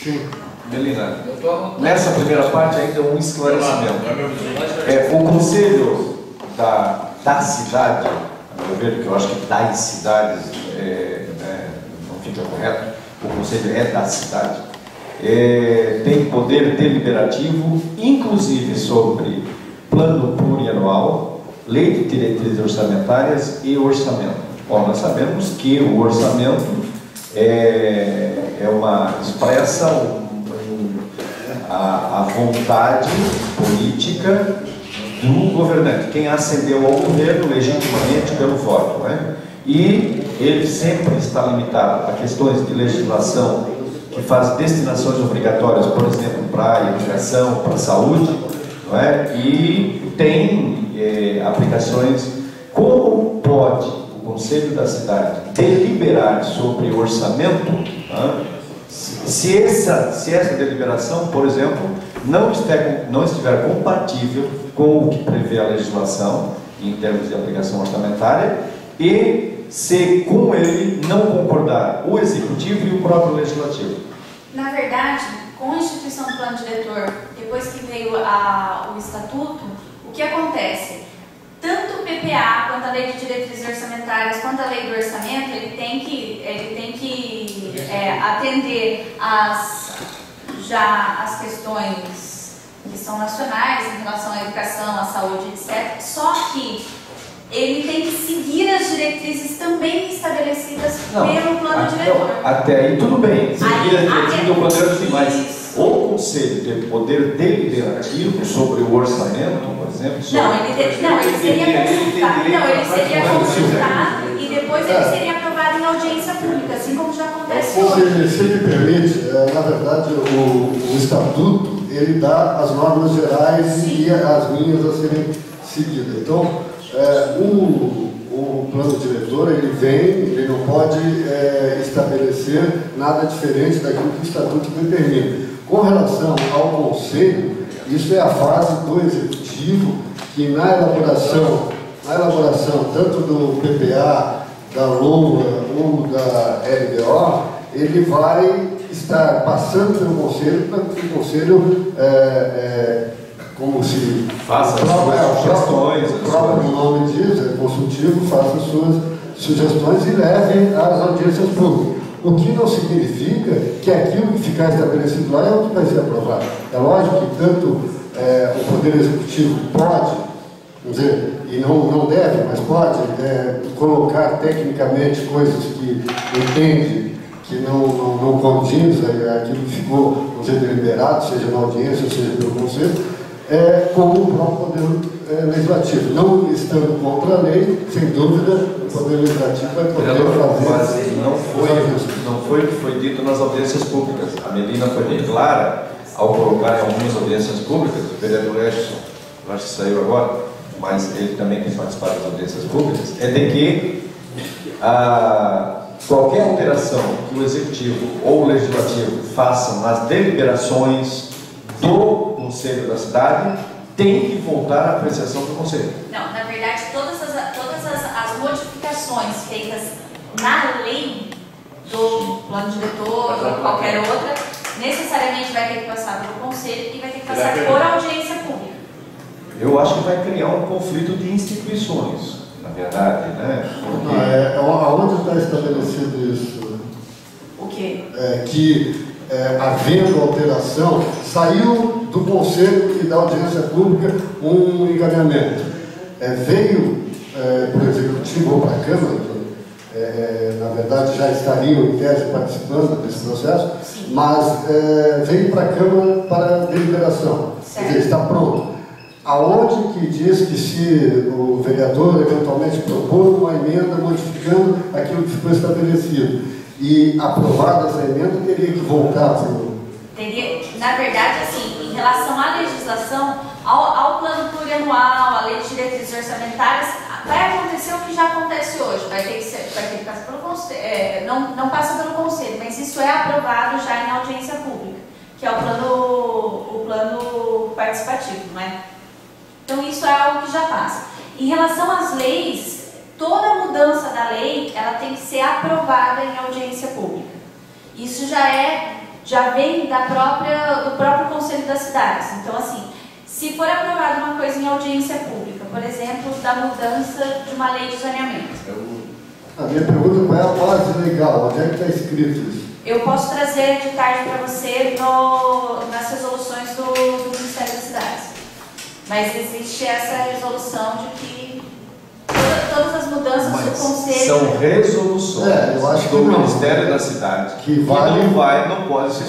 Sim. Melina, nessa primeira parte ainda um esclarecimento. O Conselho da Cidade, a meu ver, que eu acho que das cidades não fica correto, o Conselho é da cidade, tem poder deliberativo, inclusive sobre plano plurianual, lei de diretrizes orçamentárias e orçamento. Bom, nós sabemos que o orçamento expressa a vontade política do governante, quem ascendeu ao governo legitimamente pelo voto, né? E ele sempre está limitado a questões de legislação que faz destinações obrigatórias, por exemplo, para a educação, para a saúde, não é? E tem aplicações. Como pode o Conselho da Cidade deliberar sobre o orçamento, né? Se essa deliberação, por exemplo, não estiver compatível com o que prevê a legislação em termos de aplicação orçamentária e se com ele não concordar o Executivo e o próprio Legislativo? Na verdade, com a instituição do plano diretor, depois que veio o Estatuto, o que acontece? Tanto o PPA, quanto a Lei de Diretrizes Orçamentárias, quanto a Lei do Orçamento, ele tem que atender as questões que são nacionais em relação à educação, à saúde, etc. Só que ele tem que seguir as diretrizes também estabelecidas pelo plano diretor. Até aí tudo bem, seguir as diretrizes do plano diretor, mas o Conselho tem poder deliberativo sobre o orçamento, por exemplo? Ele seria consultado e depois ele seria aprovado em audiência pública, assim como já acontece hoje. Se me permite, na verdade, o Estatuto, ele dá as normas gerais. Sim. E as linhas a serem seguidas. Então, o plano diretor, ele não pode estabelecer nada diferente daquilo que o Estatuto determina. Com relação ao Conselho, isso é a fase do Executivo, que na elaboração tanto do PPA, da LOA ou da LDO, ele vai estar passando pelo Conselho para que o Conselho, como se faça as suas sugestões, o próprio nome diz, consultivo, faça as suas sugestões e leve às audiências públicas. O que não significa que aquilo que ficar estabelecido lá é o que vai ser aprovado. É lógico que tanto o Poder Executivo pode, vamos dizer, e não deve, mas pode colocar tecnicamente coisas que entende que não condiz aquilo que ficou, vamos dizer, deliberado, seja na audiência, seja pelo Conselho, como o próprio Poder Legislativo. Não estando contra a lei, sem dúvida, o Poder Legislativo vai poder fazer. Mas não foi o que foi dito nas audiências públicas. A Melina foi bem clara ao colocar em algumas audiências públicas, o vereador Edson, eu acho que saiu agora, mas ele também tem participado das audiências públicas, de que qualquer alteração que o Executivo ou o Legislativo façam nas deliberações do Conselho da Cidade tem que voltar à apreciação do Conselho. Não, na verdade, todas as modificações feitas na lei do plano diretor ou qualquer outra, necessariamente vai ter que passar pelo Conselho e vai ter que passar por audiência pública. Eu acho que vai criar um conflito de instituições, na verdade, né? Porque... Aonde está estabelecido isso? O quê? Havendo alteração, saiu do Conselho e da audiência pública um encaminhamento. Veio para o Executivo ou para a Câmara, na verdade já estariam em tese participando desse processo, mas veio para a Câmara para deliberação. Quer dizer, está pronto. Aonde que diz que se o vereador eventualmente propor uma emenda modificando aquilo que ficou estabelecido e aprovada essa emenda, teria que voltar para na verdade, assim, em relação à legislação, ao plano plurianual, à lei de diretrizes orçamentárias, vai acontecer o que já acontece hoje. Vai ter que passar pelo Conselho, não passa pelo Conselho, mas isso é aprovado já em audiência pública, que é o plano participativo, não é? Então isso é algo que já passa. Em relação às leis, toda mudança da lei, ela tem que ser aprovada em audiência pública. Isso já é já vem do próprio Conselho das Cidades. Então, assim, se for aprovada uma coisa em audiência pública, por exemplo, da mudança de uma lei de saneamento. A minha pergunta, qual é a base legal? Onde é que está escrito isso? Eu posso trazer de tarde para você nas resoluções do Ministério das Cidades. Mas existe essa resolução de que todas as mudanças do Conselho... São resoluções eu acho que do não. Ministério da Cidade Que vale... não pode se